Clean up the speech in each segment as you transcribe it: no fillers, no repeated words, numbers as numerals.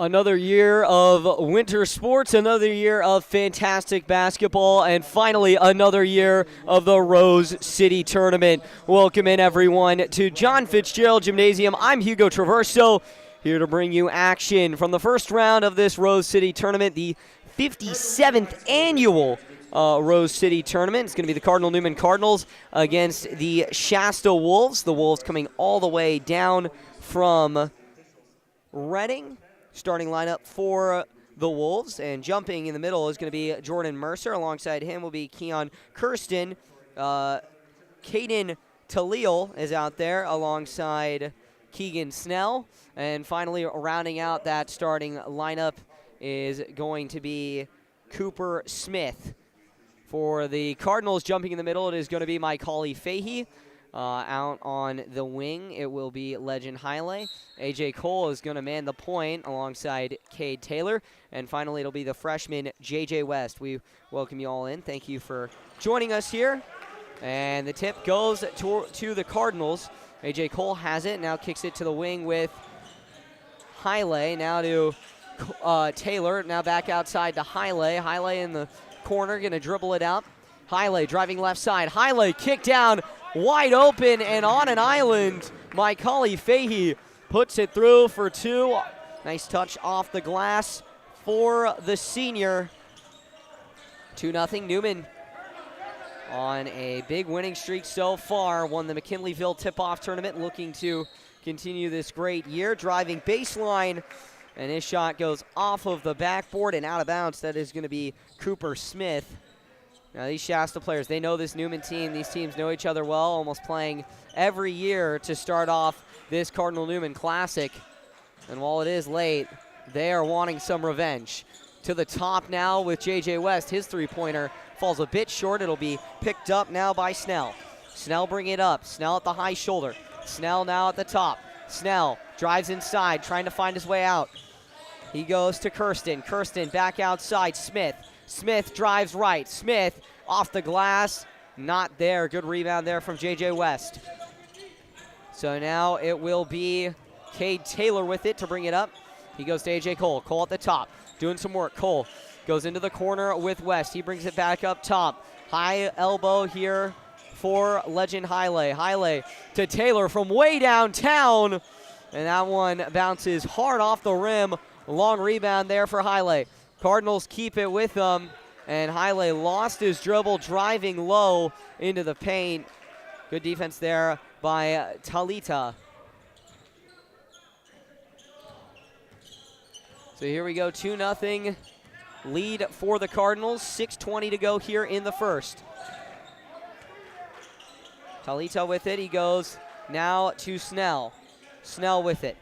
Another year of winter sports, another year of fantastic basketball, and finally another year of the Rose City Tournament. Welcome in, everyone, to John Fitzgerald Gymnasium. I'm Hugo Traverso, here to bring you action from the first round of this Rose City Tournament, the 57th annual Rose City Tournament. It's going to be the Newman Cardinals against the Shasta Wolves. The Wolves coming all the way down from Reading. Starting lineup for the Wolves, and jumping in the middle is going to be Jordan Mercer. Alongside him will be Keon Kirsten. Caden Talil is out there alongside Keegan Snell. And finally, rounding out that starting lineup is going to be Cooper Smith. For the Cardinals, jumping in the middle, it is going to be Calif. Out on the wing, it will be Legend Haile. A.J. Cole is going to man the point alongside Cade Taylor. And finally, it'll be the freshman J.J. West. We welcome you all in. Thank you for joining us here. And the tip goes to the Cardinals. A.J. Cole has it. Now kicks it to the wing with Haile. Now to Taylor. Now back outside to Haile. Haile in the corner, going to dribble it out. Haile driving left side. Haile kick down. Wide open and on an island. Calif puts it through for two. Nice touch off the glass for the senior. 2-0 Newman on a big winning streak so far. Won the McKinleyville tip-off tournament, looking to continue this great year. Driving baseline, and his shot goes off of the backboard and out of bounds. That is going to be Cooper Smith. Now, these Shasta players, they know this Newman team. These teams know each other well, almost playing every year to start off this Cardinal-Newman Classic. And while it is late, they are wanting some revenge. To the top now with J.J. West. His three-pointer falls a bit short. It'll be picked up now by Snell. Snell bringing it up. Snell at the high shoulder. Snell now at the top. Snell drives inside, trying to find his way out. He goes to Kirsten. Kirsten back outside. Smith. Smith drives right. Smith off the glass. Not there. Good rebound there from J.J. West. So now it will be Cade Taylor with it to bring it up. He goes to A.J. Cole. Cole at the top. Doing some work. Cole goes into the corner with West. He brings it back up top. High elbow here for Legend Haile. Haile to Taylor from way downtown. And that one bounces hard off the rim. Long rebound there for Haile. Cardinals keep it with them, and Haile lost his dribble, driving low into the paint. Good defense there by Talita. So here we go, 2-0 lead for the Cardinals. 6:20 to go here in the first. Talita with it. He goes now to Snell. Snell with it.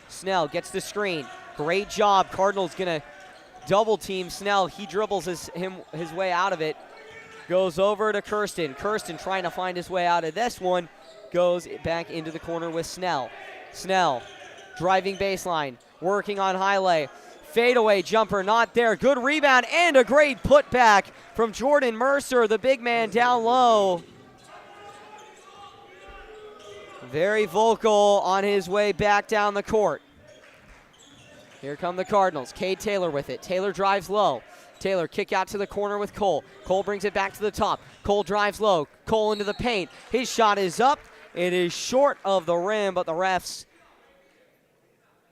Snell gets the screen. Great job. Cardinals going to double team Snell. He dribbles his way out of it. Goes over to Kirsten. Kirsten trying to find his way out of this one. Goes back into the corner with Snell. Snell driving baseline. Working on Haile. Fadeaway jumper not there. Good rebound and a great putback from Jordan Mercer, the big man down low. Very vocal on his way back down the court. Here come the Cardinals. Cade Taylor with it. Taylor drives low. Taylor kick out to the corner with Cole. Cole brings it back to the top. Cole drives low. Cole into the paint. His shot is up. It is short of the rim, but the refs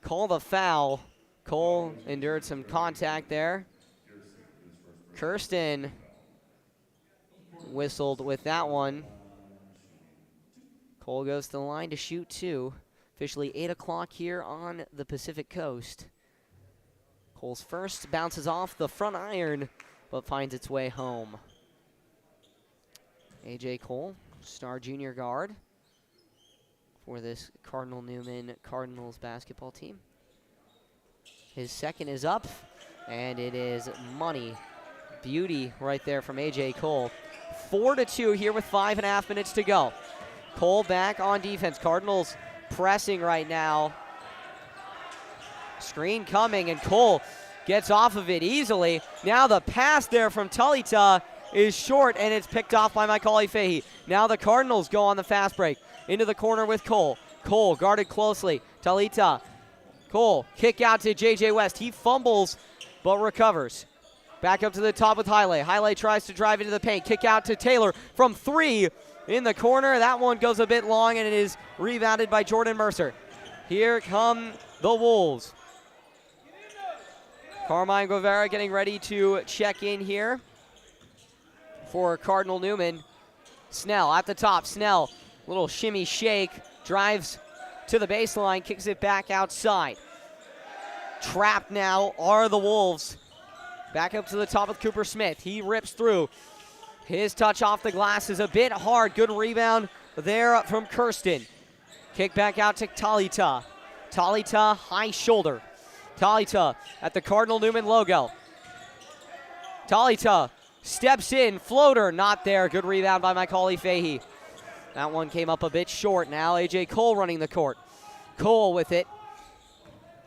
call the foul. Cole endured some contact there. Kirsten whistled with that one. Cole goes to the line to shoot two. Officially 8 o'clock here on the Pacific Coast. Cole's first bounces off the front iron, but finds its way home. A.J. Cole, star junior guard for this Cardinal-Newman Cardinals basketball team. His second is up, and it is money. Beauty right there from A.J. Cole. 4-2 here with 5.5 minutes to go. Cole back on defense. Cardinals pressing right now. Screen coming, and Cole gets off of it easily. Now the pass there from Talita is short, and it's picked off by Calif. Now the Cardinals go on the fast break. Into the corner with Cole. Cole guarded closely. Talita. Cole, kick out to J.J. West. He fumbles, but recovers. Back up to the top with Haile. Haile tries to drive into the paint. Kick out to Taylor from 3 in the corner. That one goes a bit long, and it is rebounded by Jordan Mercer. Here come the Wolves. Carmine Guevara getting ready to check in here for Cardinal Newman. Snell at the top. Snell, little shimmy shake, drives to the baseline, kicks it back outside. Trapped now are the Wolves. Back up to the top with Cooper Smith. He rips through. His touch off the glass is a bit hard. Good rebound there from Kirsten. Kick back out to Talita. Talita, high shoulder. Talita at the Cardinal Newman logo. Talita steps in, floater, not there. Good rebound by Macaulay Fahey. That one came up a bit short. Now A.J. Cole running the court. Cole with it.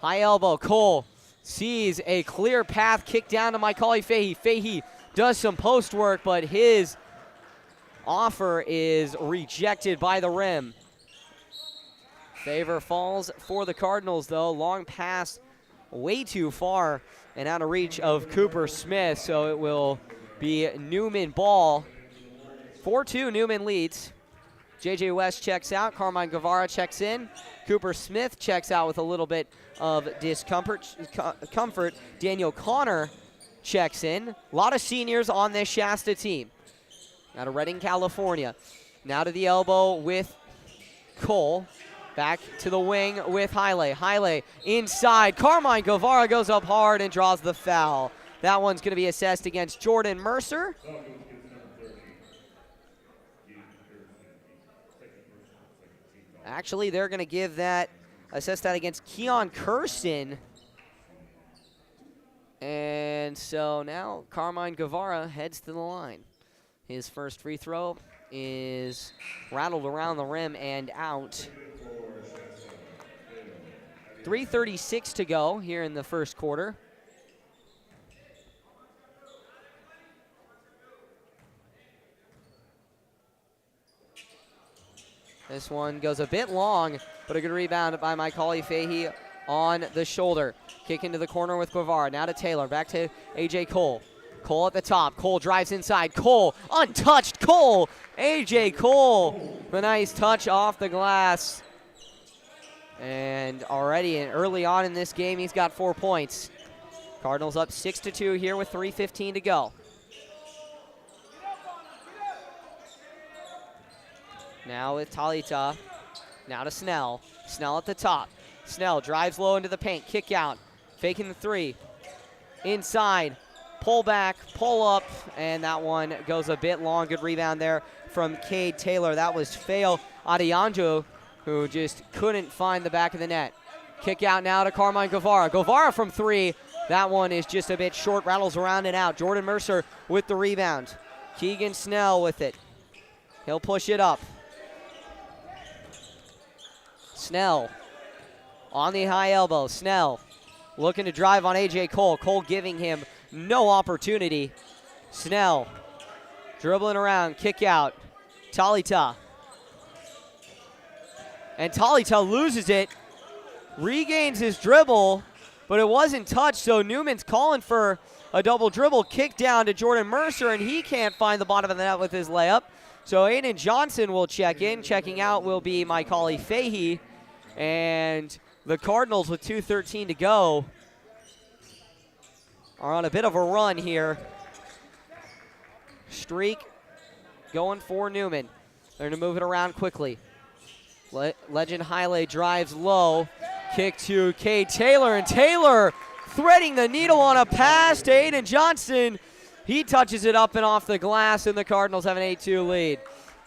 High elbow, Cole sees a clear path, kick down to Macaulay Fahey. Fahey does some post work, but his offer is rejected by the rim. Favor falls for the Cardinals, though. Long pass way too far and out of reach of Cooper Smith, so it will be Newman ball. 4-2, Newman leads. J.J. West checks out. Carmine Guevara checks in. Cooper Smith checks out with a little bit of discomfort. Daniel Connor checks in. A lot of seniors on this Shasta team. Out of Redding, California. Now to the elbow with Cole. Back to the wing with Haile. Haile inside. Carmine Guevara goes up hard and draws the foul. That one's going to be assessed against Jordan Mercer. Actually, they're going to give that, assess that against Keon Kirsten. And so now Carmine Guevara heads to the line. His first free throw is rattled around the rim and out. 3:36 to go here in the first quarter. This one goes a bit long, but a good rebound by Macaulay Fahey on the shoulder. Kick into the corner with Guevara. Now to Taylor. Back to A.J. Cole. Cole at the top. Cole drives inside. Cole, untouched. Cole. A.J. Cole. A nice touch off the glass. And already early on in this game, he's got 4 points. Cardinals up 6-2 here with 3:15 to go. Now with Talita. Now to Snell. Snell at the top. Snell drives low into the paint. Kick out. Faking the 3. Inside. Pull back. Pull up. And that one goes a bit long. Good rebound there from Cade Taylor. That was Feo Adianjo, who just couldn't find the back of the net. Kick out now to Carmine Guevara. Guevara from 3. That one is just a bit short. Rattles around and out. Jordan Mercer with the rebound. Keegan Snell with it. He'll push it up. Snell on the high elbow. Snell looking to drive on A.J. Cole. Cole giving him no opportunity. Snell dribbling around. Kick out. Talita. And Talita loses it. Regains his dribble, but it wasn't touched, so Newman's calling for a double dribble. Kick down to Jordan Mercer, and he can't find the bottom of the net with his layup. So Aiden Johnson will check in. Checking out will be Macaulay Fahey. And the Cardinals, with 2:13 to go, are on a bit of a run here. Streak going for Newman. They're going to move it around quickly. Legend Haile drives low. Kick to Cade Taylor, and Taylor threading the needle on a pass to Aiden Johnson. He touches it up and off the glass, and the Cardinals have an 8-2 lead.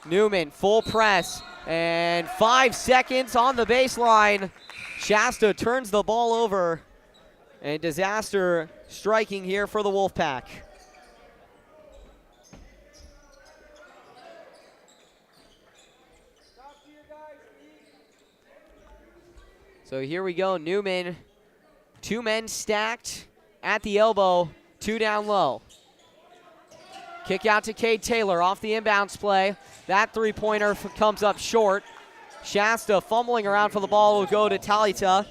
Newman, full press, and 5 seconds on the baseline. Shasta turns the ball over, and disaster striking here for the Wolfpack. So here we go, Newman. 2 men stacked at the elbow, 2 down low. Kick out to Cade Taylor off the inbounds play. That 3-pointer comes up short. Shasta fumbling around for the ball will go to Talita.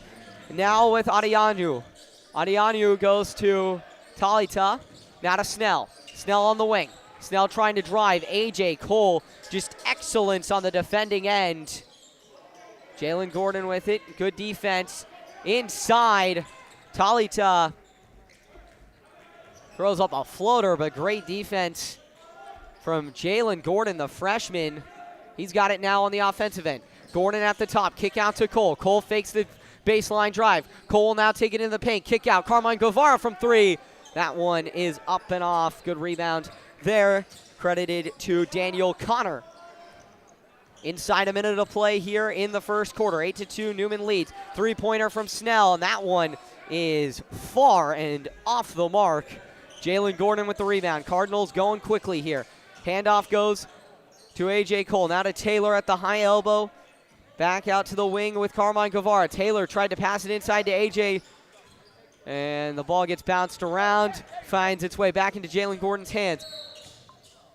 Now with Adianu. Adianu goes to Talita. Now to Snell. Snell on the wing. Snell trying to drive. A.J. Cole, just excellence on the defending end. Jalen Gordon with it. Good defense. Inside. Talita throws up a floater, but great defense from Jalen Gordon, the freshman. He's got it now on the offensive end. Gordon at the top. Kick out to Cole. Cole fakes the baseline drive. Cole now taking it in the paint. Kick out. Carmine Guevara from three. That one is up and off. Good rebound there. Credited to Daniel Connor. Inside a minute of play here in the first quarter. 8-2, Newman leads. Three-pointer from Snell, and that one is far and off the mark. Jalen Gordon with the rebound. Cardinals going quickly here. Handoff goes to A.J. Cole. Now to Taylor at the high elbow. Back out to the wing with Carmine Guevara. Taylor tried to pass it inside to A.J., and the ball gets bounced around. Finds its way back into Jalen Gordon's hands.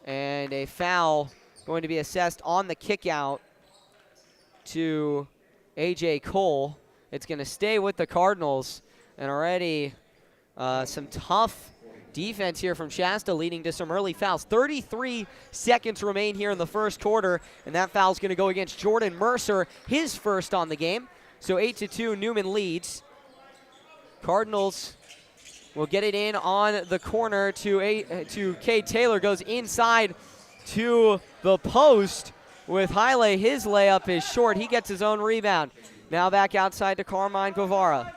And a foul going to be assessed on the kick out to A.J. Cole. It's going to stay with the Cardinals. And already some tough defense here from Shasta, leading to some early fouls. 33 seconds remain here in the first quarter, and that foul's going to go against Jordan Mercer, his first on the game. So 8-2, Newman leads. Cardinals will get it in on the corner to Cade Taylor. Goes inside to the post with Haile. His layup is short. He gets his own rebound. Now back outside to Carmine Guevara.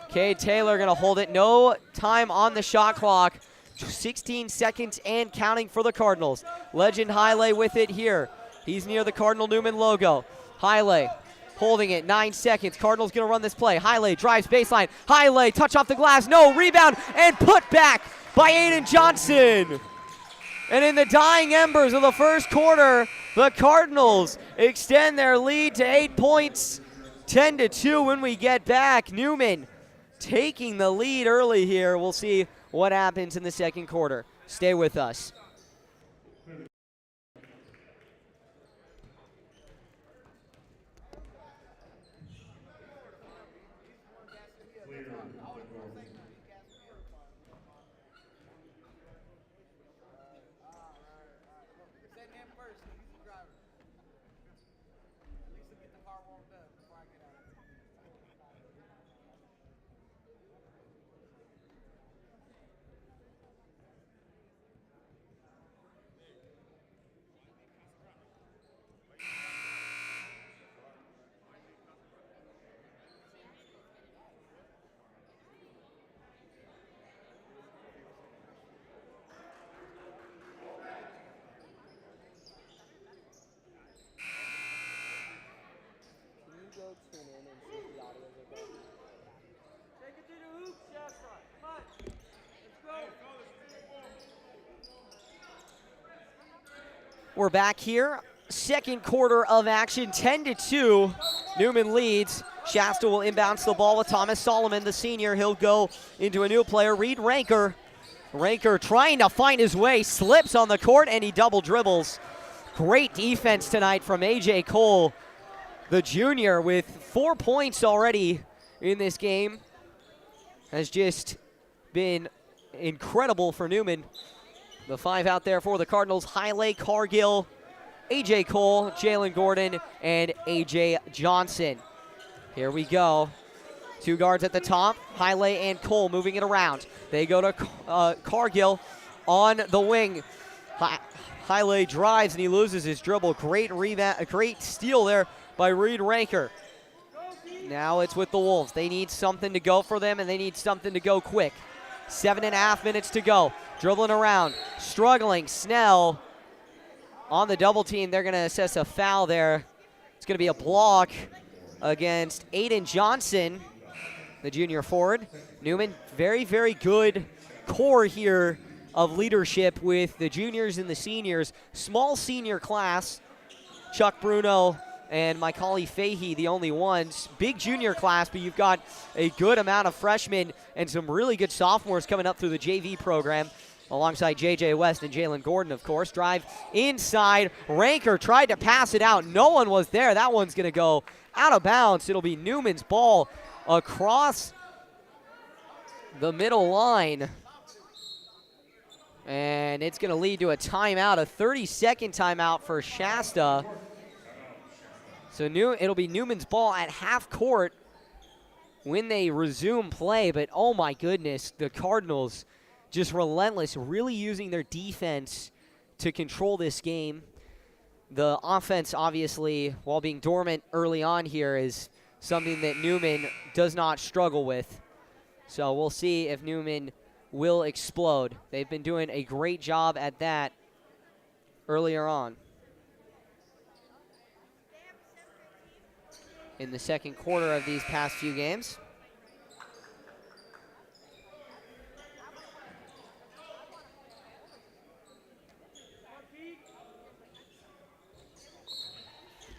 Cade Taylor going to hold it. No time on the shot clock. 16 seconds and counting for the Cardinals. Legend Haile with it here. He's near the Cardinal Newman logo. Haile holding it. 9 seconds. Cardinals going to run this play. Haile drives baseline. Haile touch off the glass. No. Rebound and put back by Aiden Johnson. And in the dying embers of the first quarter, the Cardinals extend their lead to 8 points. 10-2 when we get back. Newman taking the lead early here. We'll see what happens in the second quarter. Stay with us. Tune in and see if the audio is okay. Take it to the hoop, Shasta. Come on. Let's go. We're back here. Second quarter of action, 10-2. Newman leads. Shasta will inbounds the ball with Thomas Solomon, the senior. He'll go into a new player, Reed Ranker. Ranker trying to find his way, slips on the court, and he double dribbles. Great defense tonight from A.J. Cole, the junior, with 4 points already in this game. Has just been incredible for Newman. The five out there for the Cardinals: Haile, Cargill, A.J. Cole, Jalen Gordon, and A.J. Johnson. Here we go. Two guards at the top, Haile and Cole moving it around. They go to Cargill on the wing. Haile drives and he loses his dribble. Great rebound, great steal there by Reed Ranker. Now it's with the Wolves. They need something to go for them, and they need something to go quick. 7.5 minutes to go. Dribbling around, struggling. Snell on the double team. They're going to assess a foul there. It's going to be a block against Aiden Johnson, the junior forward. Newman, very, very good core here of leadership with the juniors and the seniors. Small senior class. Chuck Bruno and Macaulay Fahey, the only ones. Big junior class, but you've got a good amount of freshmen and some really good sophomores coming up through the JV program, alongside J.J. West and Jalen Gordon, of course. Drive inside. Ranker tried to pass it out. No one was there. That one's going to go out of bounds. It'll be Newman's ball across the middle line. And it's going to lead to a timeout, a 30-second timeout for Shasta. So it'll be Newman's ball at half court when they resume play. But oh my goodness, the Cardinals just relentless, really using their defense to control this game. The offense, obviously, while being dormant early on here, is something that Newman does not struggle with. So we'll see if Newman will explode. They've been doing a great job at that earlier on. In the second quarter of these past few games.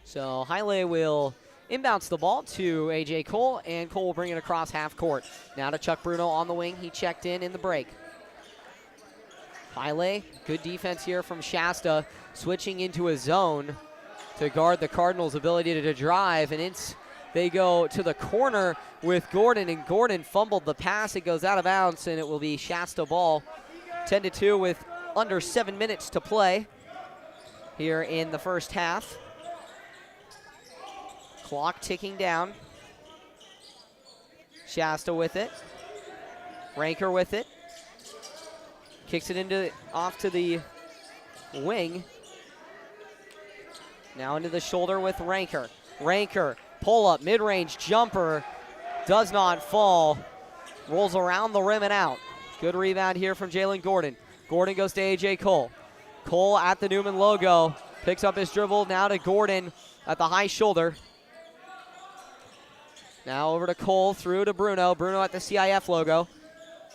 So Haile will inbounds the ball to A.J. Cole, and Cole will bring it across half court. Now to Chuck Bruno on the wing. He checked in the break. Haile, good defense here from Shasta, switching into a zone to guard the Cardinals' ability to drive, and they go to the corner with Gordon, and Gordon fumbled the pass. It goes out of bounds, and it will be Shasta ball. 10-2 with under 7 minutes to play here in the first half. Clock ticking down. Shasta with it. Ranker with it. Kicks it off to the wing. Now into the shoulder with Ranker. Ranker, pull up, mid-range jumper. Does not fall. Rolls around the rim and out. Good rebound here from Jalen Gordon. Gordon goes to A.J. Cole. Cole at the Newman logo. Picks up his dribble. Now to Gordon at the high shoulder. Now over to Cole, through to Bruno. Bruno at the CIF logo.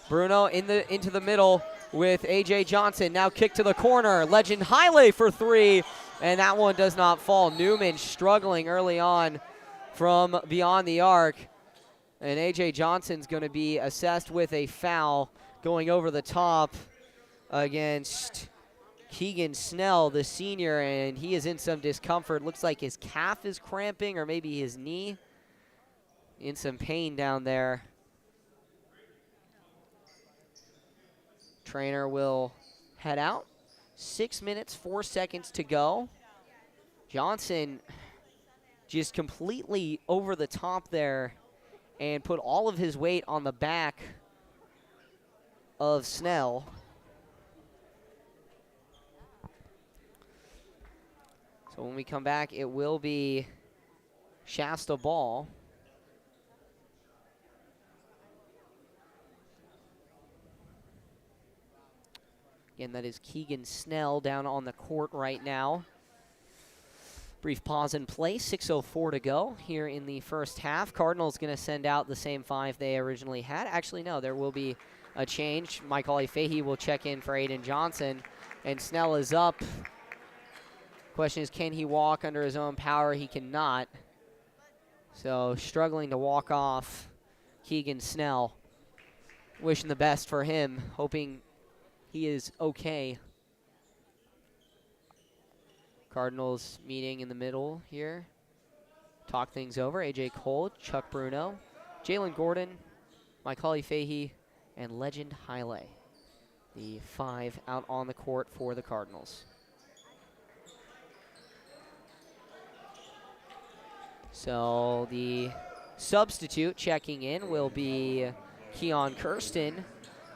Bruno into the middle with A.J. Johnson. Now kick to the corner. Legend Haile for three, and that one does not fall. Newman struggling early on from beyond the arc, and A.J. Johnson's going to be assessed with a foul going over the top against Keegan Snell, the senior, and he is in some discomfort. Looks like his calf is cramping, or maybe his knee. In some pain down there. Trainer will head out. 6 minutes, 4 seconds to go. Johnson just completely over the top there and put all of his weight on the back of Snell. So when we come back, it will be Shasta ball. Again, that is Keegan Snell down on the court right now. Brief pause in play, 6:04 to go here in the first half. Cardinals going to send out the same five they originally had. Actually, no, there will be a change. Michael Fahey will check in for Aiden Johnson, and Snell is up. Question is, can he walk under his own power? He cannot. So struggling to walk off Keegan Snell. Wishing the best for him, hoping he is okay. Cardinals meeting in the middle here. Talk things over. A.J. Cole, Chuck Bruno, Jalen Gordon, Michael Fahey, and Legend Haile. The five out on the court for the Cardinals. So the substitute checking in will be Keon Kirsten.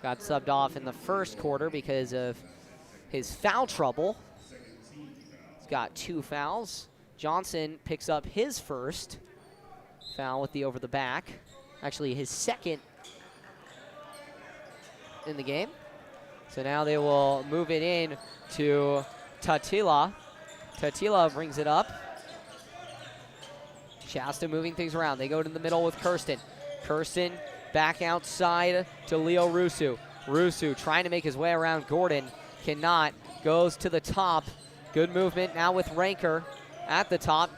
Got subbed off in the first quarter because of his foul trouble. He's got 2 fouls. Johnson picks up his first foul with the over the back. Actually, his second in the game. So now they will move it in to Tatila. Tatila brings it up. Shasta moving things around. They go to the middle with Kirsten. Kirsten back outside to Leo Rusu. Rusu trying to make his way around Gordon. Cannot. Goes to the top. Good movement now with Ranker at the top.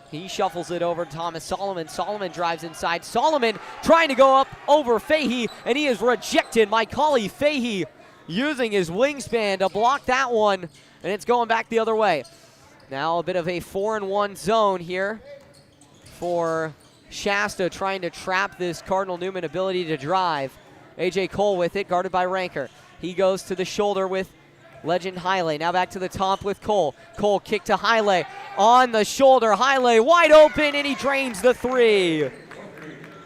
He shuffles it over to Thomas Solomon. Solomon drives inside. Solomon trying to go up over Fahey, and he is rejected. Macaulay Fahey using his wingspan to block that one, and it's going back the other way. Now a bit of a 4-and-1 zone here for Shasta trying to trap this Cardinal Newman ability to drive. A.J. Cole with it, guarded by Ranker. He goes to the shoulder with Legend Haile. Now back to the top with Cole. Cole kick to Haile. On the shoulder, Haile wide open, and he drains the three.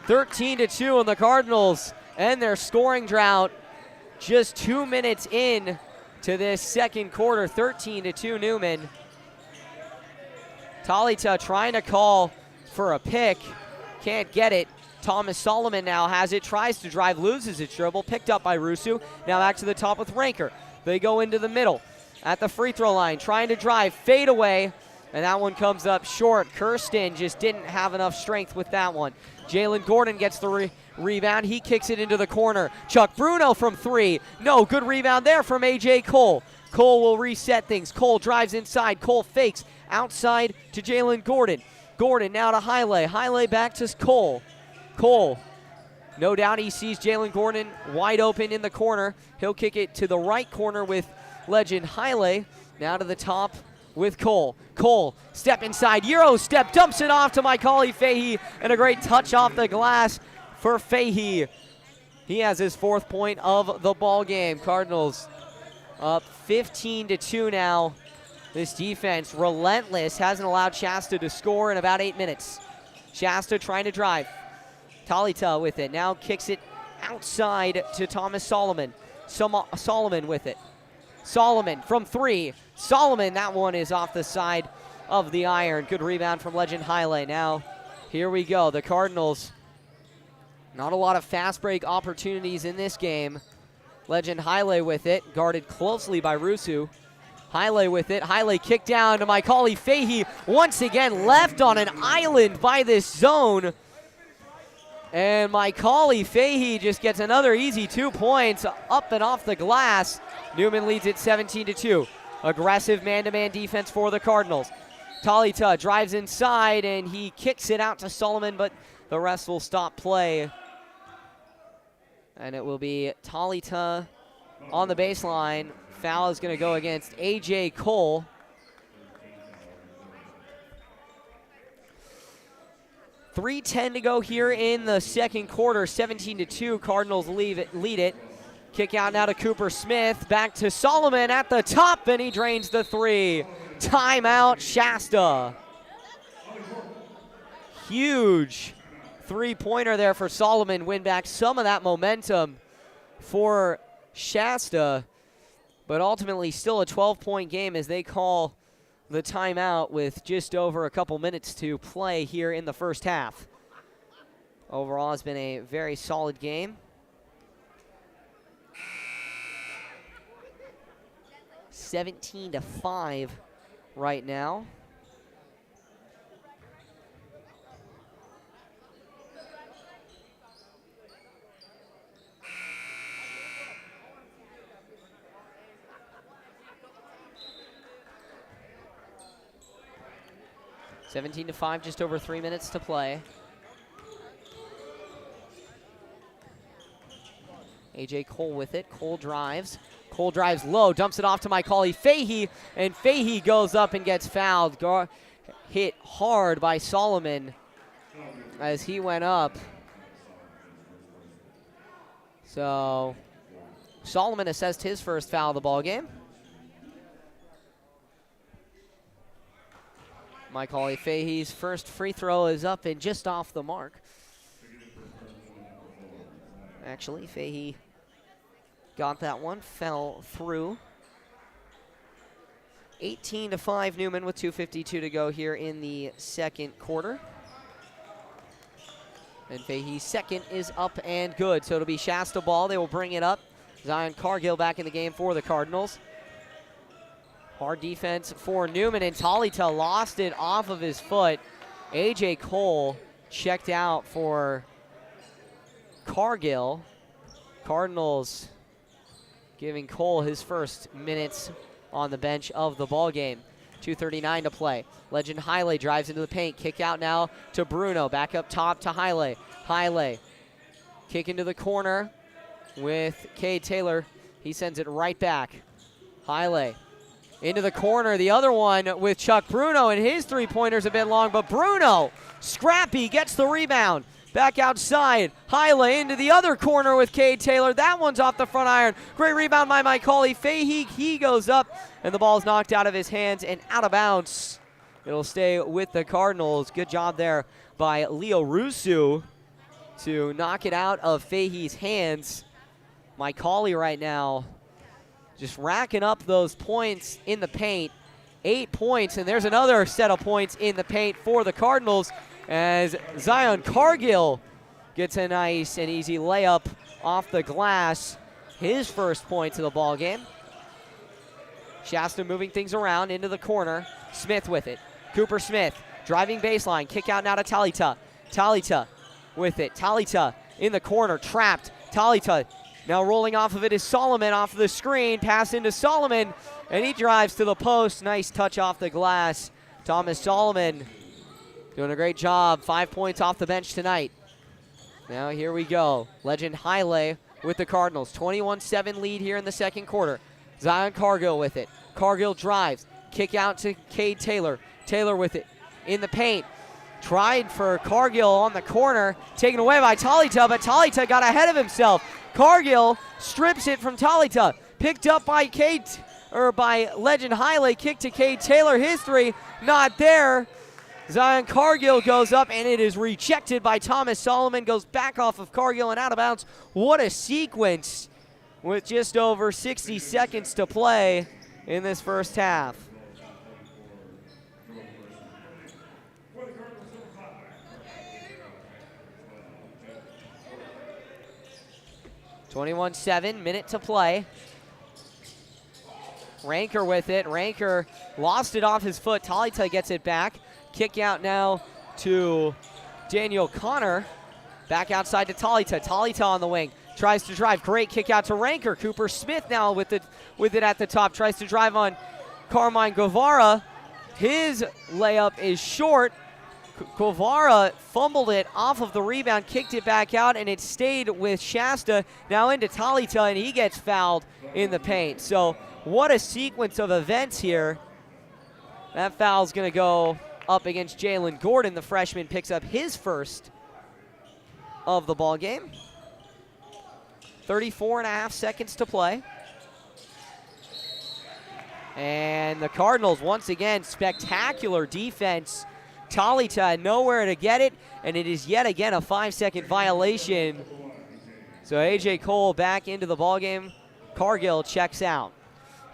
13-2 on the Cardinals and their scoring drought. Just 2 minutes in to this second quarter, 13-2 Newman. Talita trying to call for a pick. Can't get it. Thomas Solomon now has it, tries to drive, loses its dribble, picked up by Rusu. Now back to the top with Ranker. They go into the middle at the free throw line, trying to drive, fade away, and that one comes up short. Kirsten just didn't have enough strength with that one. Jalen Gordon gets the rebound. He kicks it into the corner. Chuck Bruno from three. No, good rebound there from A.J. Cole. Cole will reset things. Cole drives inside. Cole fakes outside to Jalen Gordon. Gordon now to Haile. Haile back to Cole. Cole, no doubt he sees Jalen Gordon wide open in the corner. He'll kick it to the right corner with Legend Haile. Now to the top with Cole. Cole, step inside, Euro step, dumps it off to Calif Fahey, and a great touch off the glass for Fahey. He has his 4th point of the ball game. Cardinals up 15-2 now. This defense, relentless, hasn't allowed Shasta to score in about 8 minutes. Shasta trying to drive. Talita with it, now kicks it outside to Thomas Solomon. Solomon with it. Solomon from three. Solomon, that one is off the side of the iron. Good rebound from Legend Haile. Now, here we go. The Cardinals, not a lot of fast break opportunities in this game. Legend Haile with it, guarded closely by Rusu. Haile with it. Haile kicked down to Calif Fahey. Once again, left on an island by this zone. And Calif Fahey just gets another easy 2 points up and off the glass. Newman leads it 17-2. Aggressive man-to-man defense for the Cardinals. Talita drives inside and he kicks it out to Solomon, but the rest will stop play. And it will be Talita on the baseline. Foul is going to go against A.J. Cole. .310 to go here in the second quarter. 17-2. Cardinals lead it. Kick out now to Cooper Smith. Back to Solomon at the top, and he drains the three. Timeout, Shasta. Huge three-pointer there for Solomon. Win back some of that momentum for Shasta. But ultimately still a 12-point game as they call the timeout with just over a couple minutes to play here in the first half. Overall, it's been a very solid game. (17-5) right now. (17-5), just over 3 minutes to play. A.J. Cole with it. Cole drives. Cole drives low, dumps it off to Calif Fahey, and Fahey goes up and gets fouled. Hit hard by Solomon as he went up. So Solomon assessed his first foul of the ball game. Calif Fahey's first free throw is up and just off the mark. Actually, Fahey got that one, fell through. 18-5 Newman with 2:52 to go here in the second quarter. And Fahey's second is up and good. So it'll be Shasta ball. They will bring it up. Zion Cargill back in the game for the Cardinals. Hard defense for Newman, and Talita lost it off of his foot. A.J. Cole checked out for Cargill. Cardinals giving Cole his first minutes on the bench of the ball game. 2:39 to play. Legend Haile drives into the paint. Kick out now to Bruno. Back up top to Haile. Haile kick into the corner with Cade Taylor. He sends it right back. Haile Into the corner, the other one with Chuck Bruno, and his three-pointer's a bit long, but Bruno, scrappy, gets the rebound. Back outside, Haile into the other corner with Cade Taylor. That one's off the front iron. Great rebound by Calif. He goes up, and the ball's knocked out of his hands and out of bounds. It'll stay with the Cardinals. Good job there by Leo Rusu to knock it out of Fahey's hands. Macaulay right now just racking up those points in the paint. 8 points, and there's another set of points in the paint for the Cardinals as Zion Cargill gets a nice and easy layup off the glass. His first points of the ball game. Shasta moving things around into the corner. Smith with it. Cooper Smith driving baseline. Kick out now to Talita. Talita with it. Talita in the corner, trapped. Talita now rolling off of it is Solomon off of the screen. Pass into Solomon, and he drives to the post. Nice touch off the glass. Thomas Solomon doing a great job. 5 points off the bench tonight. Now here we go. Legend Haile with the Cardinals. 21-7 lead here in the second quarter. Zion Cargill with it. Cargill drives. Kick out to Cade Taylor. Taylor with it in the paint. Tried for Cargill on the corner. Taken away by Talita, but Talita got ahead of himself. Cargill strips it from Talita. Picked up by by Legend Haile. Kick to Cade Taylor. His three not there. Zion Cargill goes up, and it is rejected by Thomas Solomon. Goes back off of Cargill and out of bounds. What a sequence with just over 60 seconds to play in this first half. (21-7) minute to play. Ranker with it. Ranker lost it off his foot. Talita gets it back. Kick out now to Daniel Connor. Back outside to Talita. Talita on the wing. Tries to drive. Great kick out to Ranker. Cooper Smith now with it at the top. Tries to drive on Carmine Guevara. His layup is short. Guevara fumbled it off of the rebound, kicked it back out, and it stayed with Shasta. Now into Talita, and he gets fouled in the paint. So what a sequence of events here. That foul's going to go up against Jalen Gordon. The freshman picks up his first of the ball game. 34.5 seconds to play. And the Cardinals, once again, spectacular defense. Talita nowhere to get it, and it is yet again a 5-second violation. So A.J. Cole back into the ballgame. Cargill checks out.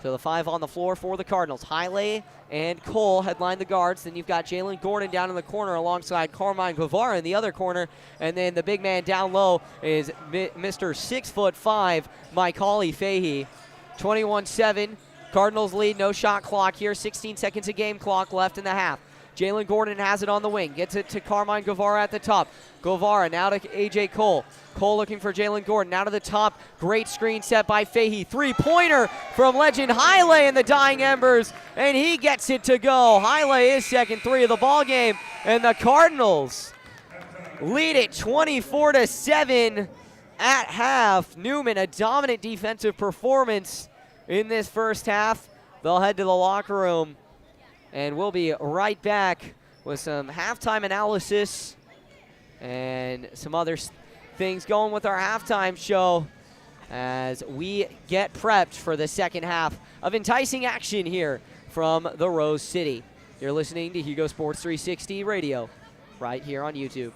So the 5 on the floor for the Cardinals. Haile and Cole headline the guards. Then you've got Jalen Gordon down in the corner alongside Carmine Guevara in the other corner. And then the big man down low is Mr. 6'5", Macaulay Fahey. 21-7. Cardinals lead, no shot clock here. 16 seconds of game clock left in the half. Jalen Gordon has it on the wing. Gets it to Carmine Guevara at the top. Guevara now to A.J. Cole. Cole looking for Jalen Gordon. Now to the top. Great screen set by Fahey. Three-pointer from Legend Haile in the dying embers. And he gets it to go. Haile is second three of the ball game. And the Cardinals lead it 24-7 at half. Newman, a dominant defensive performance in this first half. They'll head to the locker room. And we'll be right back with some halftime analysis and some other things going with our halftime show as we get prepped for the second half of enticing action here from the Rose City. You're listening to Hugo Sports 360 Radio right here on YouTube.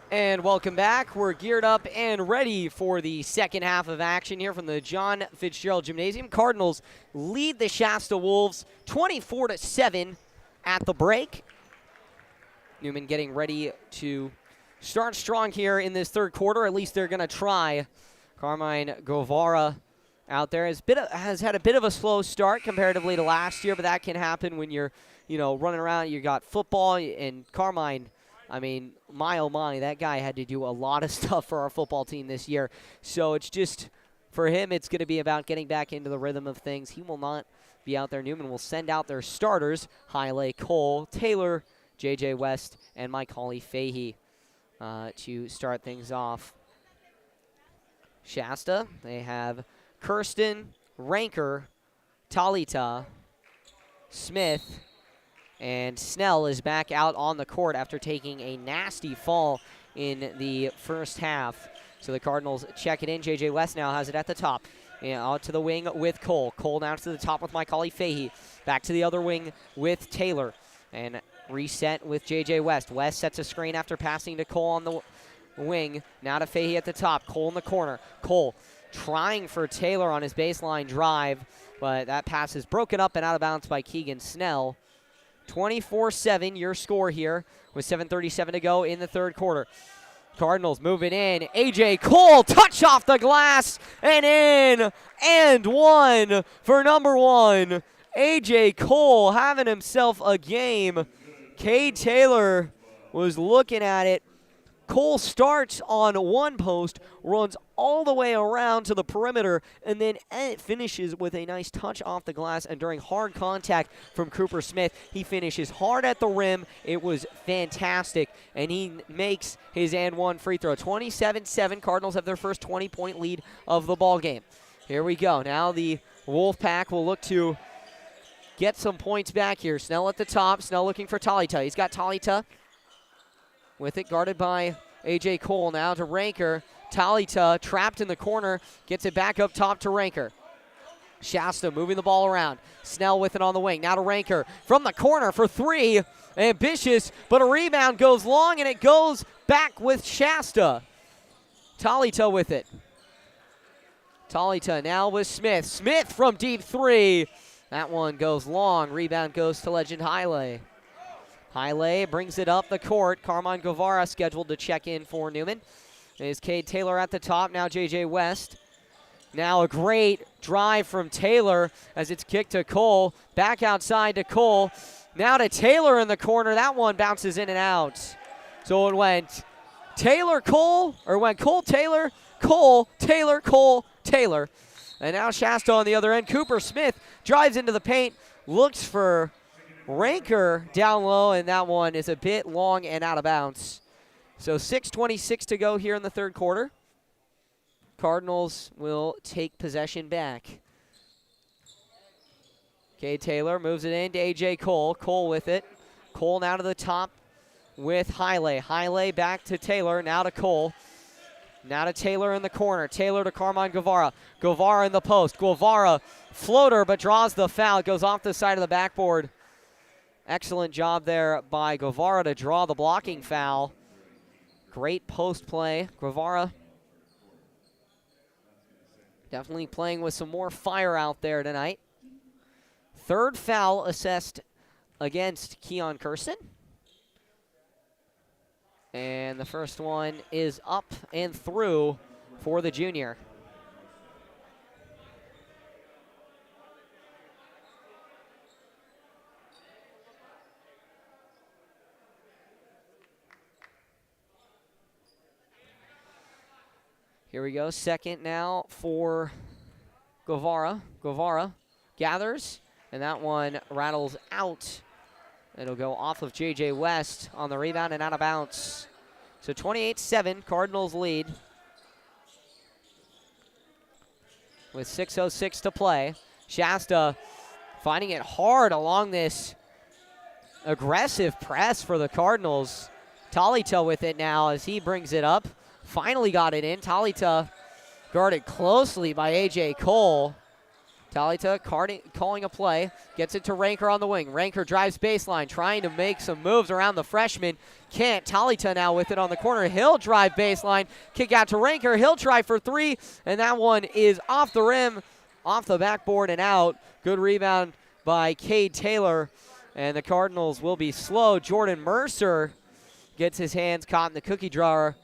And welcome back. We're geared up and ready for the second half of action here from the John Fitzgerald Gymnasium. Cardinals lead the Shasta Wolves 24-7 at the break. Newman getting ready to start strong here in this third quarter. At least they're going to try. Carmine Guevara out there has had a bit of a slow start comparatively to last year, but that can happen when you're, running around. You got football, and Carmine, I mean, my oh my, that guy had to do a lot of stuff for our football team this year. So it's just, for him, it's going to be about getting back into the rhythm of things. He will not be out there. Newman will send out their starters, Haile Cole, Taylor, J.J. West, and Mike Hawley-Fahey to start things off. Shasta, they have Kirsten, Ranker, Talita, Smith, and Snell is back out on the court after taking a nasty fall in the first half. So the Cardinals check it in. J.J. West now has it at the top. Out to the wing with Cole. Cole now to the top with Mike Hawley-Fahey. Back to the other wing with Taylor. And reset with J.J. West. West sets a screen after passing to Cole on the wing. Now to Fahey at the top. Cole in the corner. Cole trying for Taylor on his baseline drive, but that pass is broken up and out of bounds by Keegan Snell. 24-7 your score here with 7:37 to go in the third quarter. Cardinals moving in. A.J. Cole, touch off the glass and in, and one for number one. A.J. Cole having himself a game. Cade Taylor was looking at it. Cole starts on one post, runs all the way around to the perimeter, and then it finishes with a nice touch off the glass. And during hard contact from Cooper Smith, he finishes hard at the rim. It was fantastic, and he makes his and one free throw. 27-7. Cardinals have their first 20-point lead of the ball game. Here we go. Now the Wolfpack will look to get some points back here. Snell at the top. Snell looking for Talita. He's got Talita with it, guarded by A.J. Cole. Now to Ranker. Talita trapped in the corner, gets it back up top to Ranker. Shasta moving the ball around. Snell with it on the wing. Now to Ranker from the corner for three. Ambitious, but a rebound goes long, and it goes back with Shasta. Talita with it. Talita now with Smith. Smith from deep three. That one goes long. Rebound goes to Legend Haile. Haile brings it up the court. Carmine Guevara scheduled to check in for Newman. There's Cade Taylor at the top. Now J.J. West. Now a great drive from Taylor as it's kicked to Cole. Back outside to Cole. Now to Taylor in the corner. That one bounces in and out. So it went Taylor, Cole, or went Cole, Taylor, Cole, Taylor, Cole, Taylor. And now Shasta on the other end. Cooper Smith drives into the paint, looks for Ranker down low, and that one is a bit long and out of bounds. So 6:26 to go here in the third quarter. Cardinals will take possession back. Cade Taylor moves it in to A.J. Cole. Cole with it. Cole now to the top with Haile. Haile back to Taylor, now to Cole. Now to Taylor in the corner. Taylor to Carmine Guevara. Guevara in the post. Guevara floater, but draws the foul. It goes off the side of the backboard. Excellent job there by Guevara to draw the blocking foul. Great post play. Guevara definitely playing with some more fire out there tonight. Third foul assessed against Keon Kirsten. And the first one is up and through for the junior. Here we go, second now for Guevara. Guevara gathers, and that one rattles out. It'll go off of J.J. West on the rebound and out of bounds. So 28-7, Cardinals lead with 6:06 to play. Shasta finding it hard along this aggressive press for the Cardinals. Talita with it now as he brings it up. Finally got it in. Talita guarded closely by A.J. Cole. Talita calling a play, gets it to Ranker on the wing. Ranker drives baseline, trying to make some moves around the freshman. Can't. Talita now with it on the corner. He'll drive baseline, kick out to Ranker. He'll try for three, and that one is off the rim, off the backboard and out. Good rebound by Cade Taylor, and the Cardinals will be slow. Jordan Mercer gets his hands caught in the cookie jar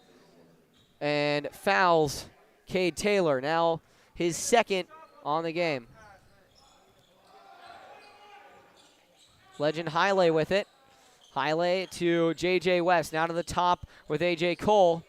and fouls Cade Taylor. Now his second on the game. Legend Hiley with it. Hiley to J.J. West. Now to the top with A.J. Cole.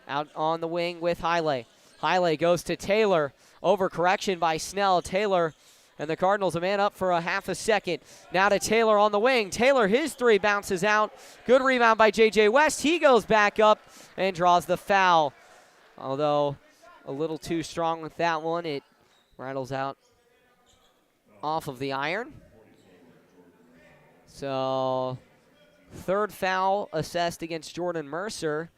Out on the wing with Hiley. Hiley goes to Taylor. Overcorrection by Snell. Taylor and the Cardinals a man up for a half a second. Now to Taylor on the wing. Taylor, his three bounces out. Good rebound by J.J. West. He goes back up and draws the foul. Although a little too strong with that one. It rattles out off of the iron. So, third foul assessed against Jordan Mercer.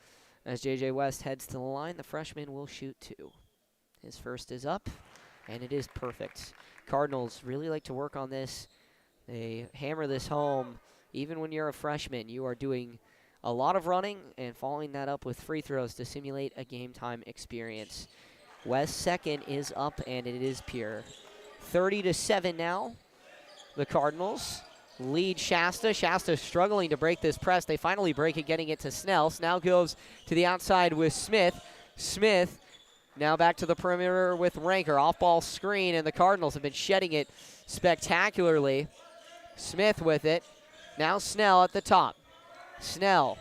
As J.J. West heads to the line, the freshman will shoot two. His first is up, and it is perfect. Cardinals really like to work on this. They hammer this home. Even when you're a freshman, you are doing a lot of running and following that up with free throws to simulate a game-time experience. West's second is up, and it is pure. 30-7 now. The Cardinals lead Shasta. Shasta struggling to break this press. They finally break it, getting it to Snell. Snell goes to the outside with Smith. Smith now back to the perimeter with Ranker. Off-ball screen, and the Cardinals have been shedding it spectacularly. Smith with it. Now Snell at the top. Snell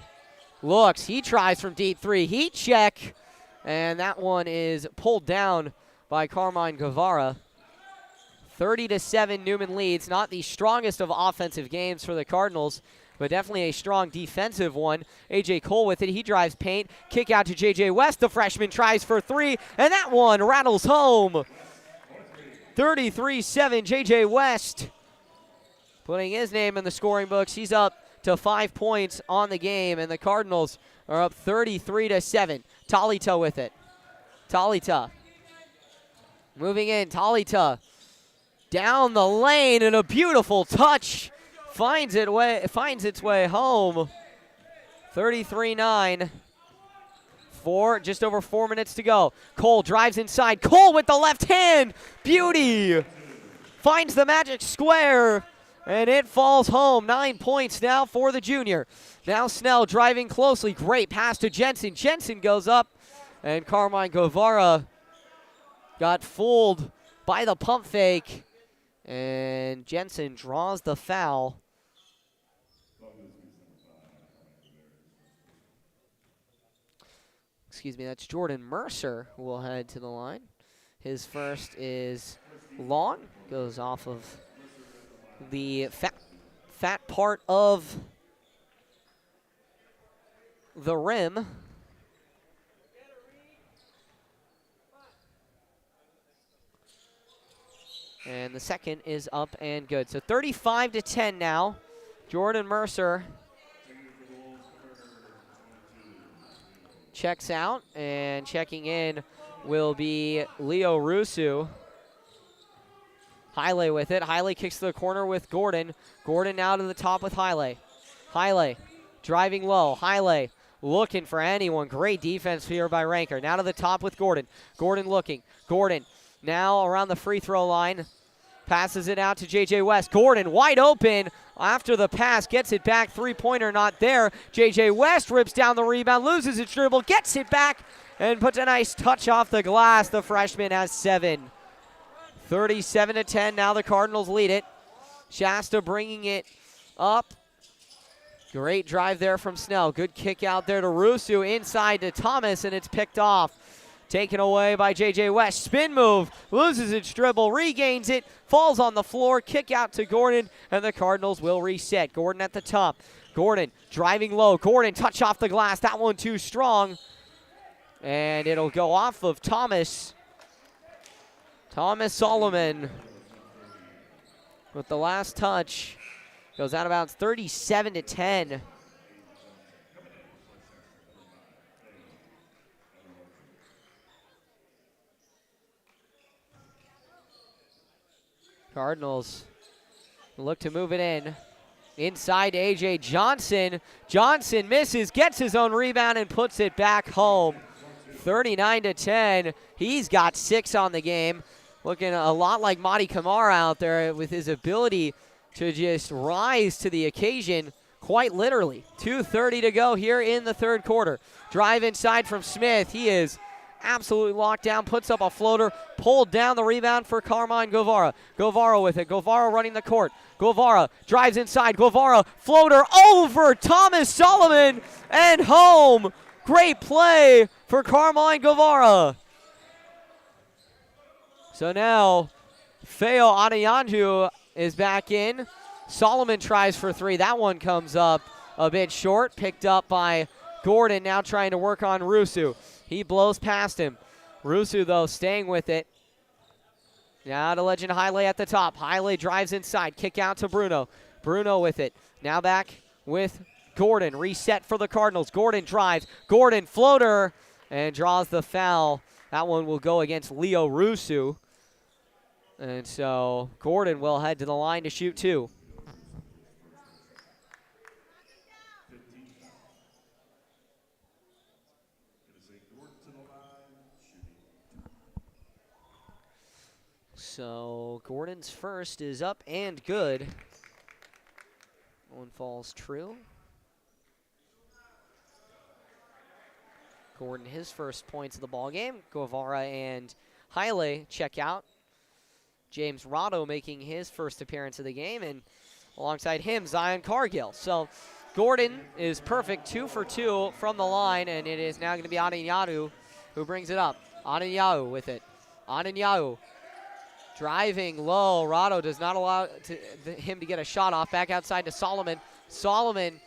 looks. He tries from deep three. Heat check. And that one is pulled down by Carmine Guevara. 30-7, Newman leads. Not the strongest of offensive games for the Cardinals, but definitely a strong defensive one. A.J. Cole with it. He drives paint. Kick out to J.J. West. The freshman tries for three, and that one rattles home. 33-7, J.J. West putting his name in the scoring books. He's up to 5 points on the game, and the Cardinals are up 33-7. Talita with it. Talita moving in. Talita down the lane, and a beautiful touch finds its way home. 33-9. Just over 4 minutes to go. Cole drives inside. Cole with the left hand. Beauty. Finds the magic square, and it falls home. 9 points now for the junior. Now Snell driving closely. Great pass to Jensen. Jensen goes up, and Carmine Guevara got fooled by the pump fake, and Jensen draws the foul. Excuse me, that's Jordan Mercer who will head to the line. His first is long, goes off of the fat part of the rim. And the second is up and good. So 35-10 now. Jordan Mercer checks out, and checking in will be Leo Rusu. Hiley with it. Hiley kicks to the corner with Gordon. Gordon now to the top with Hiley. Hiley driving low. Hiley looking for anyone. Great defense here by Ranker. Now to the top with Gordon. Gordon looking. Gordon now around the free throw line. Passes it out to J.J. West. Gordon wide open after the pass. Gets it back. Three-pointer not there. J.J. West rips down the rebound. Loses its dribble. Gets it back and puts a nice touch off the glass. The freshman has 7. 37-10. Now the Cardinals lead it. Shasta bringing it up. Great drive there from Snell. Good kick out there to Rusu. Inside to Thomas, and it's picked off. Taken away by J.J. West. Spin move. Loses its dribble. Regains it. Falls on the floor. Kick out to Gordon, and the Cardinals will reset. Gordon at the top. Gordon driving low. Gordon touch off the glass. That one too strong. And it'll go off of Thomas. Thomas Solomon with the last touch. Goes out of bounds. 37-10. Cardinals look to move it in. Inside to A.J. Johnson. Johnson misses, gets his own rebound, and puts it back home. 39-10. He's got 6 on the game. Looking a lot like Madi Kamara out there with his ability to just rise to the occasion, quite literally. 2:30 to go here in the third quarter. Drive inside from Smith. He is absolutely locked down, puts up a floater, pulled down the rebound for Carmine Guevara. Guevara with it. Guevara running the court. Guevara drives inside. Guevara, floater over Thomas Solomon and home. Great play for Carmine Guevara. So now Feo Adeyanju is back in. Solomon tries for 3. That one comes up a bit short. Picked up by Gordon, now trying to work on Rusu. He blows past him. Rusu, though, staying with it. Now to Legend Haile at the top. Haile drives inside. Kick out to Bruno. Bruno with it. Now back with Gordon. Reset for the Cardinals. Gordon drives. Gordon floater and draws the foul. That one will go against Leo Rusu. And so Gordon will head to the line to shoot 2. So Gordon's first is up and good. One falls true. Gordon, his first points of the ball game. Guevara and Haile check out. James Rotto making his first appearance of the game, and alongside him, Zion Cargill. So Gordon is perfect, 2 for 2 from the line, and it is now going to be Adeyanju who brings it up. Adeyanju with it. Adeyanju driving low. Rotto does not allow him to get a shot off. Back outside to Solomon. Solomon,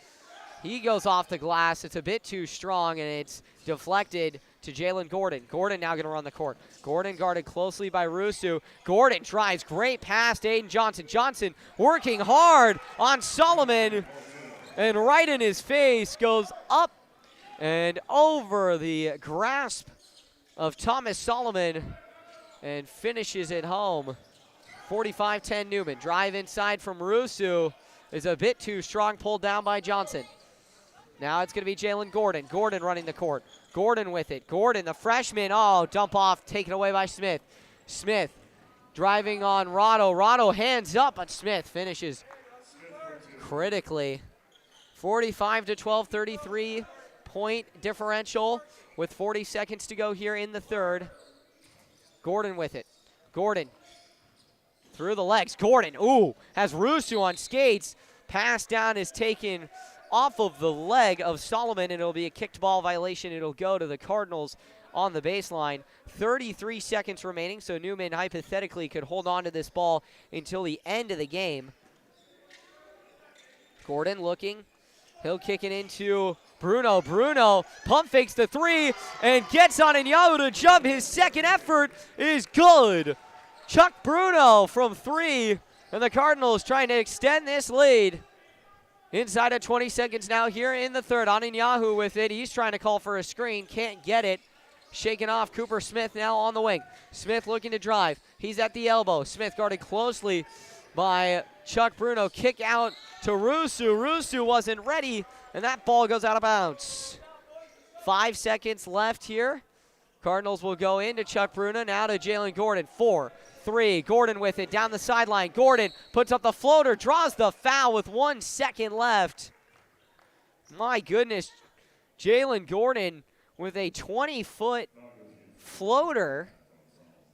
he goes off the glass. It's a bit too strong, and it's deflected to Jalen Gordon. Gordon now going to run the court. Gordon guarded closely by Rusu. Gordon drives, great pass to Aiden Johnson. Johnson working hard on Solomon, and right in his face, goes up and over the grasp of Thomas Solomon and finishes it home. 45-10 Newman. Drive inside from Rusu is a bit too strong, pulled down by Johnson. Now it's going to be Jalen Gordon. Gordon running the court. Gordon with it. Gordon, the freshman. Oh, dump off, taken away by Smith. Smith driving on Rotto. Rotto hands up, but Smith finishes critically. 45-12, 33-point differential with 40 seconds to go here in the third. Gordon with it. Gordon through the legs. Gordon, ooh, has Rusu on skates. Pass down is taken off of the leg of Solomon, and it'll be a kicked ball violation. It'll go to the Cardinals on the baseline. 33 seconds remaining, so Newman hypothetically could hold on to this ball until the end of the game. Gordon looking. He'll kick it into Bruno. Bruno pump fakes the 3 and gets on Adeyanju to jump. His second effort is good. Chuck Bruno from 3, and the Cardinals trying to extend this lead. Inside of 20 seconds now here in the third. Adeyanju with it. He's trying to call for a screen. Can't get it. Shaken off. Cooper Smith now on the wing. Smith looking to drive. He's at the elbow. Smith guarded closely by Chuck Bruno. Kick out to Rusu. Rusu wasn't ready, and that ball goes out of bounds. 5 seconds left here. Cardinals will go into Chuck Bruno. Now to Jalen Gordon. 4, 3. Gordon with it down the sideline. Gordon puts up the floater, draws the foul with 1 second left. My goodness. Jalen Gordon with a 20-foot floater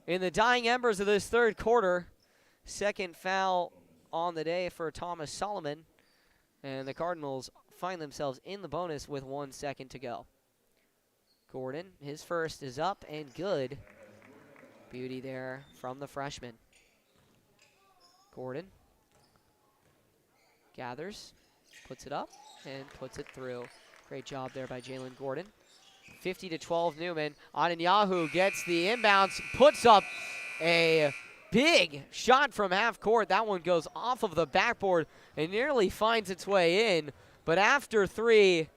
in the dying embers of this third quarter. Second foul on the day for Thomas Solomon. And the Cardinals find themselves in the bonus with 1 second to go. Gordon, his first is up and good. Beauty there from the freshman. Gordon gathers, puts it up, and puts it through. Great job there by Jalen Gordon. 50-12 Newman. Adeyanju gets the inbounds, puts up a big shot from half court. That one goes off of the backboard and nearly finds its way in. But after 3,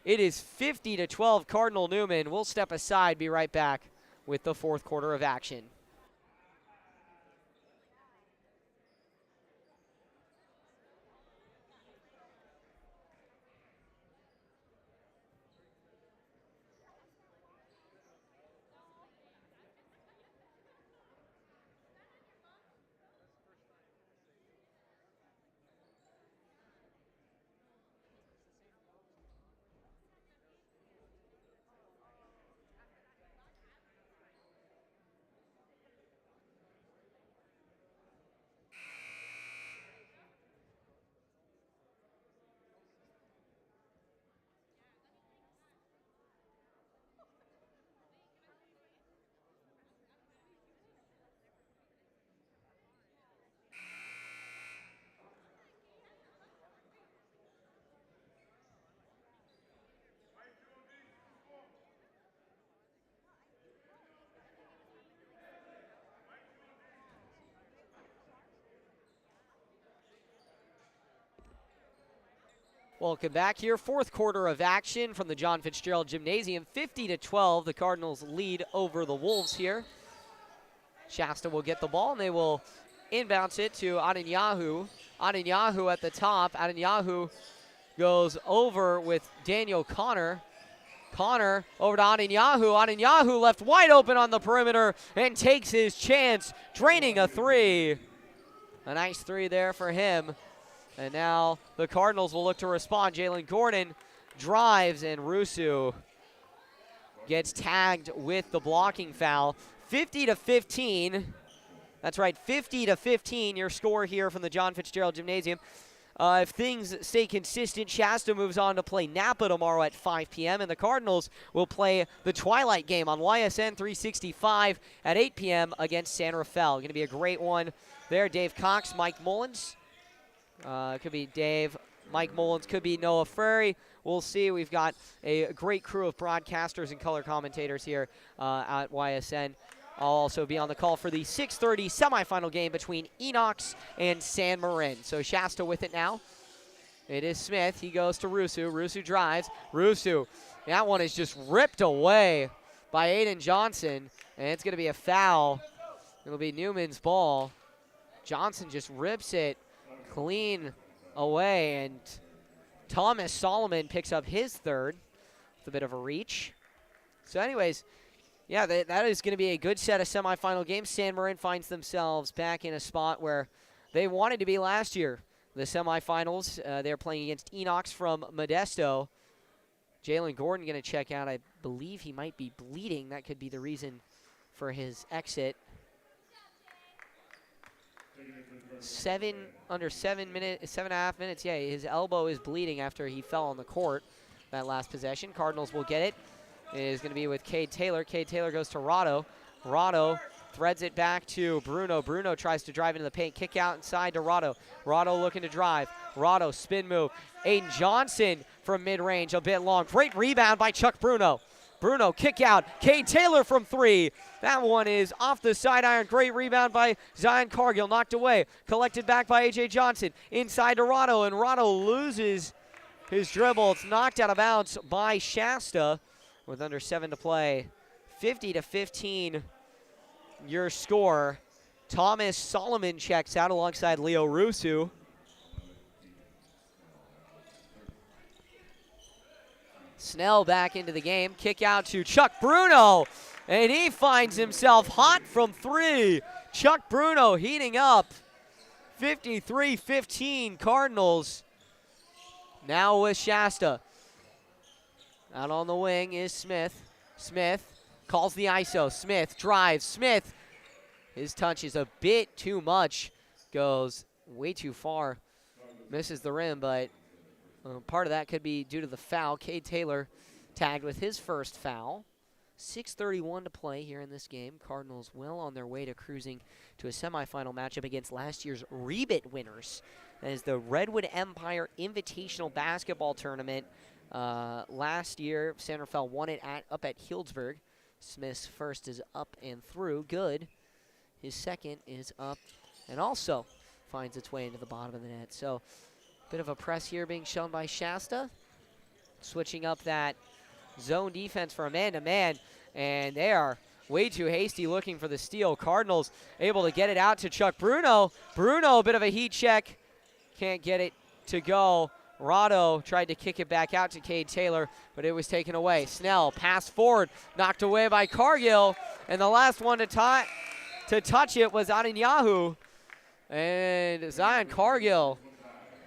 it is 50-12 Cardinal Newman. We'll step aside, be right back with the fourth quarter of action. Welcome back here. Fourth quarter of action from the John Fitzgerald Gymnasium. 50-12, the Cardinals lead over the Wolves here. Shasta will get the ball, and they will inbounce it to Adenyahu. Adenyahu at the top. Adenyahu goes over with Daniel Connor. Connor over to Adenyahu. Adenyahu left wide open on the perimeter and takes his chance, draining a three. A nice three there for him. And now the Cardinals will look to respond. Jalen Gordon drives, and Rusu gets tagged with the blocking foul. 50-15. That's right, 50-15, your score here from the John Fitzgerald Gymnasium. If things stay consistent, Shasta moves on to play Napa tomorrow at 5 p.m., and the Cardinals will play the Twilight game on YSN 365 at 8 p.m. against San Rafael. Going to be a great one there. Dave Cox, Mike Mullins. Could be Dave, Mike Mullins, could be Noah Frary. We'll see. We've got a great crew of broadcasters and color commentators here at YSN. I'll also be on the call for the 6:30 semifinal game between Enox and San Marin. So Shasta with it now. It is Smith. He goes to Rusu. Rusu drives. Rusu. That one is just ripped away by Aiden Johnson, and it's going to be a foul. It'll be Newman's ball. Johnson just rips it clean away, and Thomas Solomon picks up his third with a bit of a reach. So anyways, yeah, that is going to be a good set of semifinal games. San Marin finds themselves back in a spot where they wanted to be last year. The semifinals, they're playing against Enox from Modesto. Jalen Gordon going to check out. I believe he might be bleeding. That could be the reason for his exit. Under 7 minutes, 7.5 minutes. Yeah, his elbow is bleeding after he fell on the court that last possession. Cardinals will get it. It is going to be with Cade Taylor. Cade Taylor goes to Rado. Rado threads it back to Bruno. Bruno tries to drive into the paint. Kick out inside to Rado. Rado looking to drive. Rado spin move. Aiden Johnson from mid-range, a bit long. Great rebound by Chuck Bruno. Bruno kick out. Cade Taylor from three. That one is off the side iron. Great rebound by Zion Cargill. Knocked away. Collected back by A.J. Johnson. Inside to Rado, and Rado loses his dribble. It's knocked out of bounds by Shasta with under 7 to play. 50-15, your score. Thomas Solomon checks out alongside Leo Rusu. Snell back into the game. Kick out to Chuck Bruno, and he finds himself hot from three. Chuck Bruno heating up. 53-15 Cardinals. Now with Shasta. Out on the wing is Smith. Smith calls the ISO. Smith drives. Smith, his touch is a bit too much. Goes way too far. Misses the rim, but part of that could be due to the foul. Cade Taylor tagged with his first foul. 6:31 to play here in this game. Cardinals well on their way to cruising to a semifinal matchup against last year's Rebit winners. That is the Redwood Empire Invitational Basketball Tournament. Last year, San Rafael won it up at Healdsburg. Smith's first is up and through. Good. His second is up and also finds its way into the bottom of the net. So bit of a press here being shown by Shasta. Switching up that zone defense for a man-to-man, and they are way too hasty looking for the steal. Cardinals able to get it out to Chuck Bruno. Bruno, a bit of a heat check. Can't get it to go. Rado tried to kick it back out to Cade Taylor, but it was taken away. Snell, pass forward, knocked away by Cargill, and the last one to touch it was Adenyahu. And Zion Cargill,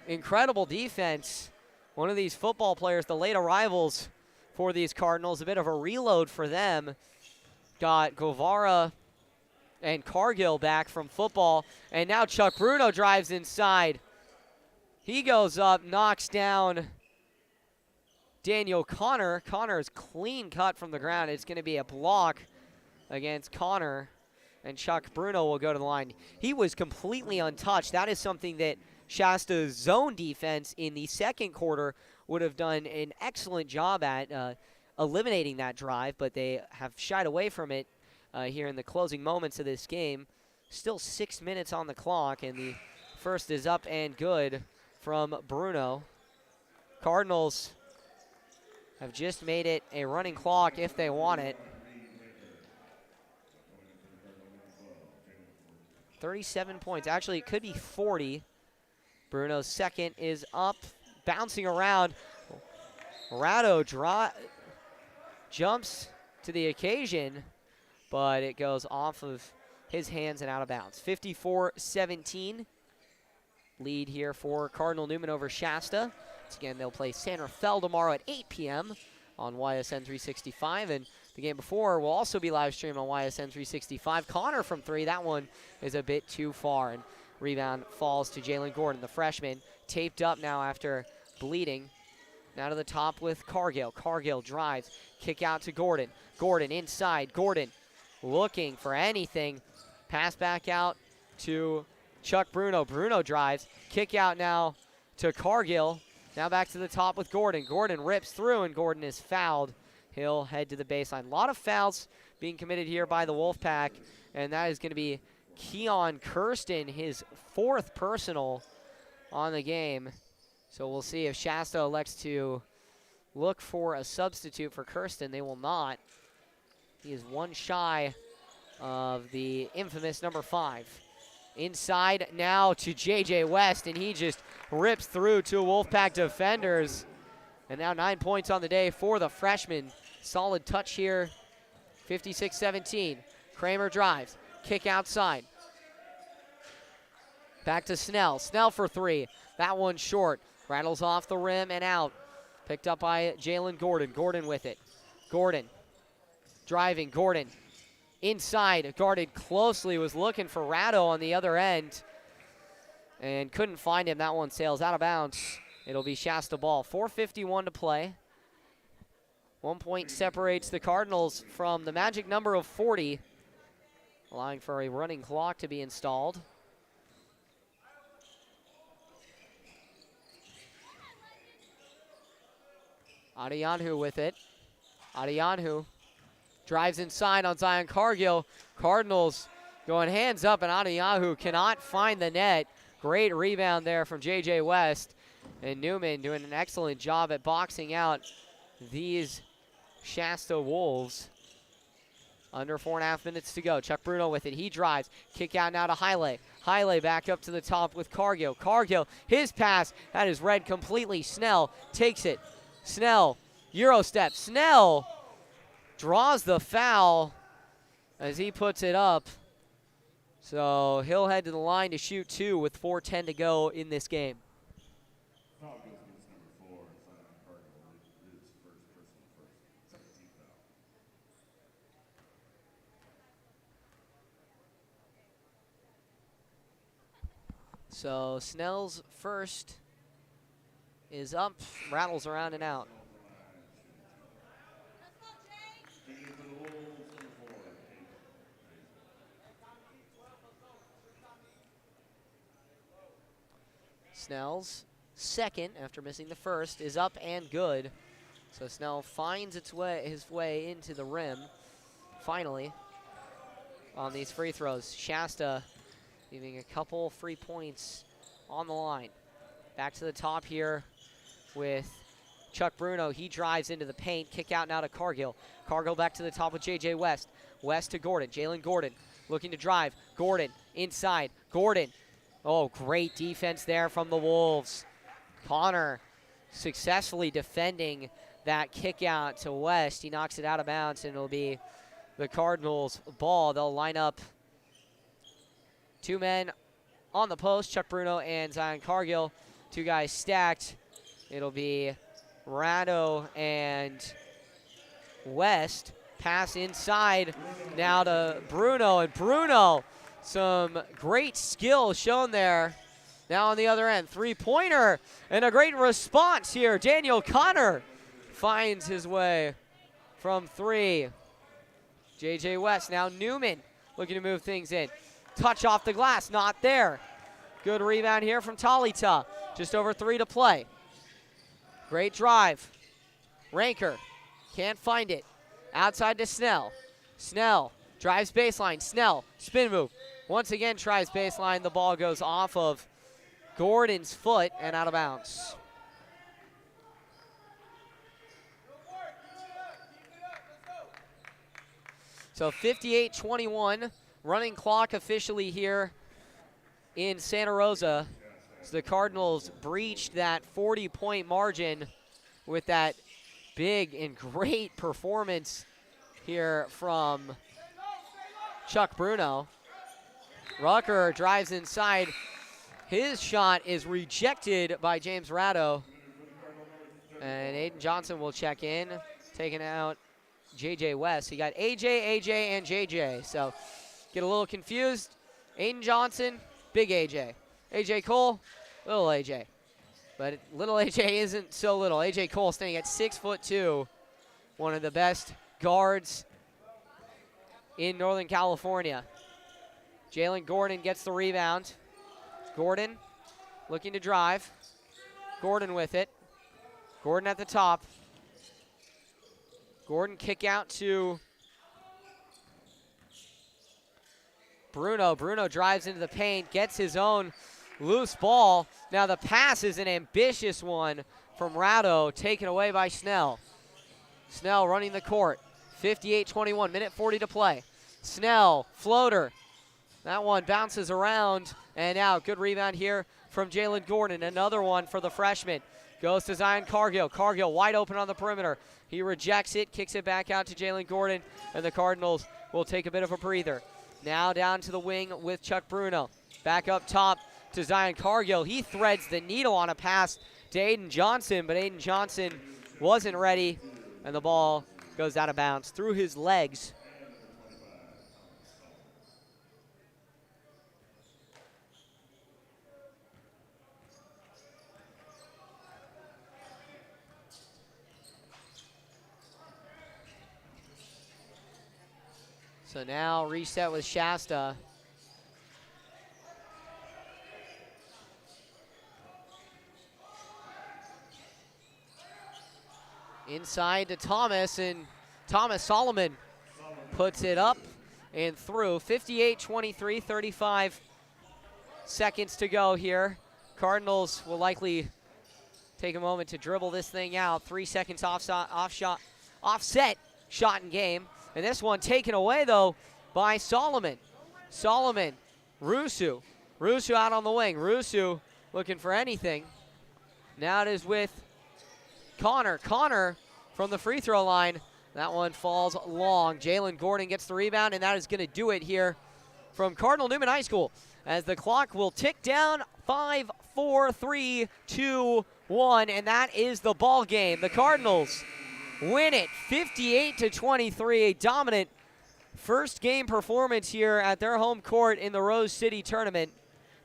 incredible defense. One of these football players, the late arrivals for these Cardinals, a bit of a reload for them. Got Guevara and Cargill back from football, and now Chuck Bruno drives inside. He goes up, knocks down Daniel Connor. Connor's clean cut from the ground. It's going to be a block against Connor, and Chuck Bruno will go to the line. He was completely untouched. That is something that Shasta's zone defense in the second quarter would have done an excellent job at eliminating that drive, but they have shied away from it here in the closing moments of this game. Still 6 minutes on the clock, and the first is up and good from Bruno. Cardinals have just made it a running clock if they want it. 37 points. Actually, it could be 40. Bruno's second is up, bouncing around. Rado jumps to the occasion, but it goes off of his hands and out of bounds. 54-17 lead here for Cardinal Newman over Shasta. Once again, they'll play San Rafael tomorrow at 8 p.m. on YSN 365, and the game before will also be live streamed on YSN 365. Connor from 3, that one is a bit too far, and rebound falls to Jalen Gordon, the freshman, taped up now after bleeding. Now to the top with Cargill. Cargill drives, kick out to Gordon. Gordon inside, Gordon looking for anything. Pass back out to Chuck Bruno. Bruno drives, kick out now to Cargill. Now back to the top with Gordon. Gordon rips through, and Gordon is fouled. He'll head to the baseline. A lot of fouls being committed here by the Wolfpack, and that is going to be Keon Kirsten, his 4th personal on the game. So we'll see if Shasta elects to look for a substitute for Kirsten. They will not. He is one shy of the infamous number 5. Inside now to J.J. West, and he just rips through 2 Wolfpack defenders. And now 9 points on the day for the freshman. Solid touch here, 56-17. Kramer drives, kick outside. Back to Snell. Snell for 3. That one short. Rattles off the rim and out. Picked up by Jalen Gordon. Gordon with it. Gordon driving. Gordon inside. Guarded closely. Was looking for Ratto on the other end and couldn't find him. That one sails out of bounds. It'll be Shasta ball. 4:51 to play. 1 point separates the Cardinals from the magic number of 40, allowing for a running clock to be installed. Adianhu with it. Adianhu drives inside on Zion Cargill. Cardinals going hands up, and Adianhu cannot find the net. Great rebound there from J.J. West. And Newman doing an excellent job at boxing out these Shasta Wolves. Under 4.5 minutes to go. Chuck Bruno with it. He drives. Kick out now to Haile. Haile back up to the top with Cargill. Cargill, his pass, that is read completely. Snell takes it. Snell, Euro step. Snell draws the foul as he puts it up. So he'll head to the line to shoot 2 with 4:10 to go in this game. So Snell's first is up, rattles around and out. Snell's second, after missing the first, is up and good. So Snell finds his way into the rim, finally, on these free throws. Shasta leaving a couple free points on the line. Back to the top here with Chuck Bruno. He drives into the paint. Kick out now to Cargill. Cargill back to the top with J.J. West. West to Gordon. Jalen Gordon looking to drive. Gordon inside. Gordon. Oh, great defense there from the Wolves. Connor successfully defending that kick out to West. He knocks it out of bounds, and it'll be the Cardinals' ball. They'll line up 2 men on the post, Chuck Bruno and Zion Cargill. 2 guys stacked. It'll be Rado and West. Pass inside now to Bruno, and Bruno, some great skill shown there. Now on the other end, 3-pointer, and a great response here. Daniel Connor finds his way from 3. J.J. West, now Newman looking to move things in. Touch off the glass, not there. Good rebound here from Talita. Just over 3 to play. Great drive. Ranker can't find it. Outside to Snell. Snell drives baseline. Snell, spin move. Once again tries baseline. The ball goes off of Gordon's foot and out of bounds. So 58-21, running clock officially here in Santa Rosa. So the Cardinals breached that 40-point margin with that big and great performance here from Chuck Bruno. Rucker drives inside. His shot is rejected by James Ratto. And Aiden Johnson will check in, taking out JJ West. He got AJ, and JJ. So get a little confused. Aiden Johnson, big AJ. AJ Cole, little AJ. But little AJ isn't so little. AJ Cole standing at 6'2", one of the best guards in Northern California. Jalen Gordon gets the rebound. Gordon looking to drive. Gordon with it. Gordon at the top. Gordon kick out to Bruno. Bruno drives into the paint, gets his own loose ball. Now the pass is an ambitious one from Ratto, taken away by Snell. Snell running the court. 58-21, minute 40 to play. Snell, floater. That one bounces around and out. Good rebound here from Jalen Gordon. Another one for the freshman. Goes to Zion Cargill. Cargill wide open on the perimeter. He rejects it, kicks it back out to Jalen Gordon, and the Cardinals will take a bit of a breather. Now down to the wing with Chuck Bruno. Back up top to Zion Cargill. He threads the needle on a pass to Aiden Johnson, but Aiden Johnson wasn't ready, and the ball goes out of bounds through his legs. So now reset with Shasta. Inside to Thomas, and Thomas Solomon puts it up and through. 58-23, 35 seconds to go here. Cardinals will likely take a moment to dribble this thing out. 3 seconds offset shot in game. And this one taken away, though, by Solomon. Solomon, Rusu. Rusu out on the wing. Rusu looking for anything. Now it is with Connor. Connor from the free throw line. That one falls long. Jalen Gordon gets the rebound, and that is going to do it here from Cardinal Newman High School as the clock will tick down. 5, 4, 3, 2, 1, and that is the ball game. The Cardinals win it 58-23, a dominant first game performance here at their home court in the Rose City tournament.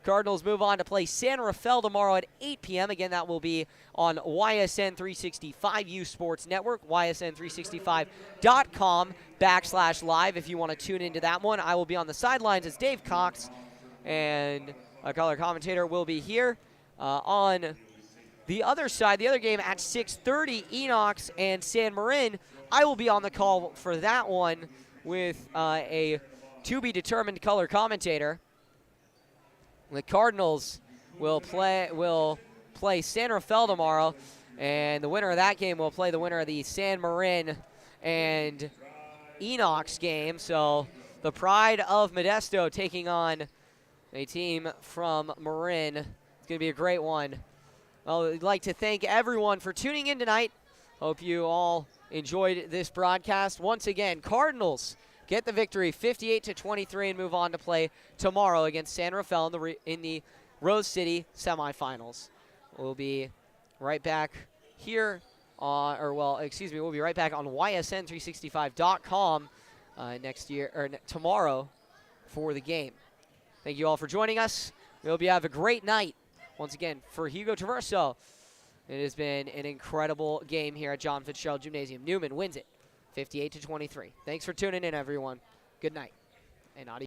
Cardinals move on to play San Rafael tomorrow at 8 p.m. Again, that will be on YSN 365 U Sports Network, ysn365.com/live if you want to tune into that one. I will be on the sidelines as Dave Cox, and a color commentator will be here on the other side, the other game at 6:30, Enox and San Marin. I will be on the call for that one with a to-be-determined color commentator. The Cardinals will play San Rafael tomorrow, and the winner of that game will play the winner of the San Marin and Enox game. So the Pride of Modesto taking on a team from Marin. It's going to be a great one. Well, I'd like to thank everyone for tuning in tonight. Hope you all enjoyed this broadcast. Once again, Cardinals get the victory 58-23 and move on to play tomorrow against San Rafael in the Rose City semifinals. We'll be right back here we'll be right back on ysn365.com tomorrow for the game. Thank you all for joining us. We hope you have a great night. Once again, for Hugo Traverso, it has been an incredible game here at John Fitzgerald Gymnasium. Newman wins it 58-23. Thanks for tuning in, everyone. Good night and adios.